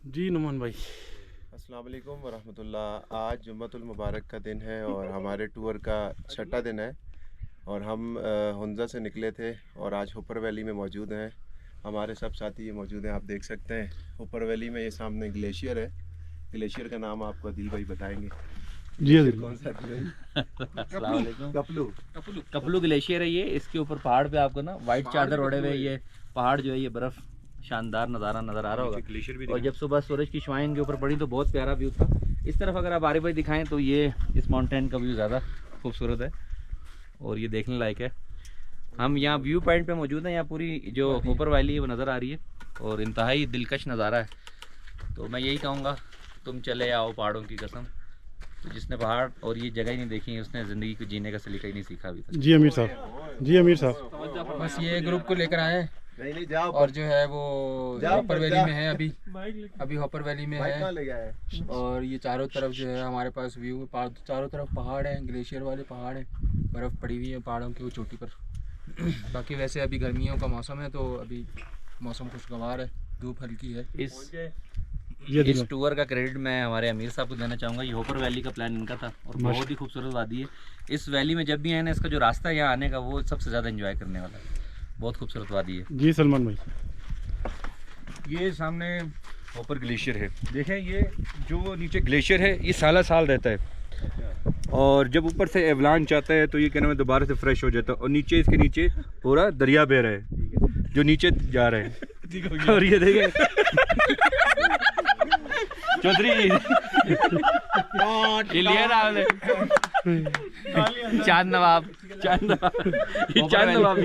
जी नुमान भाई। अस्सलाम वालेकुम वरहमतुल्लाह। आज जुम्मतुल मुबारक का दिन है और हमारे टूर का छठा दिन है और हम हुंज़ा से निकले थे और आज हुपर वैली में मौजूद हैं। हमारे सब साथी ये मौजूद हैं, आप देख सकते हैं। हुपर वैली में ये सामने ग्लेशियर है। ग्लेशियर का नाम आपको अदील भाई बताएंगे। जी अदील कौन सा अस्सलाम वालेकुम। कपलू कपलू ग्लेशियर है ये। इसके ऊपर पहाड़ पे आपको ना वाइट चादर ओढ़े हुए ये पहाड़ जो है ये बर्फ शानदार नज़ारा नज़र आ रहा होगा। ग्लेशियर भी और जब सुबह सूरज की शुआएं इनके ऊपर पड़ी तो बहुत प्यारा व्यू था। इस तरफ अगर आप आरिफ भाई दिखाएं तो ये इस माउंटेन का व्यू ज़्यादा खूबसूरत है और ये देखने लायक है। हम यहाँ व्यू पॉइंट पे मौजूद हैं। यहाँ पूरी जो ऊपर वैली है वो नज़र आ रही है और इंतहाई दिलकश नज़ारा है। तो मैं यही कहूँगा तुम चले आओ पहाड़ों की कसम। तो जिसने पहाड़ और ये जगह ही नहीं देखी उसने ज़िंदगी को जीने का सलीका ही नहीं सीखा अभी तक। जी अमीर साहब। जी अमीर साहब। बस ये ग्रुप को लेकर आए नहीं जाओ और जो है वो हॉपर वैली में है। अभी हॉपर वैली में है ले गया और ये चारों तरफ जो है हमारे पास व्यू, चारों तरफ पहाड़ हैं, ग्लेशियर वाले पहाड़ हैं, बर्फ़ पड़ी हुई है पहाड़ों की वो चोटी पर। बाकी वैसे अभी गर्मियों का मौसम है तो अभी मौसम खुशगवार है, धूप हल्की है। इस टूर का क्रेडिट मैं हमारे अमीर साहब को देना चाहूँगा। ये होपर वैली का प्लान इनका था और बहुत ही खूबसूरत वादी है। इस वैली में जब भी आए ना इसका जो रास्ता है यहाँ आने का वो सबसे ज़्यादा एंजॉय करने वाला है। बहुत खूबसूरत वादी है। जी सलमान भाई। ये सामने होपर ग्लेशियर है। देखें ये जो नीचे ग्लेशियर है ये साला साल रहता है और जब ऊपर से एवलांच आता है तो ये कहने में दोबारा से फ्रेश हो जाता है और नीचे इसके नीचे पूरा दरिया बह रहा है जो नीचे जा रहा है। और ये देखें चौधरी चांद नवाब चांद नवाब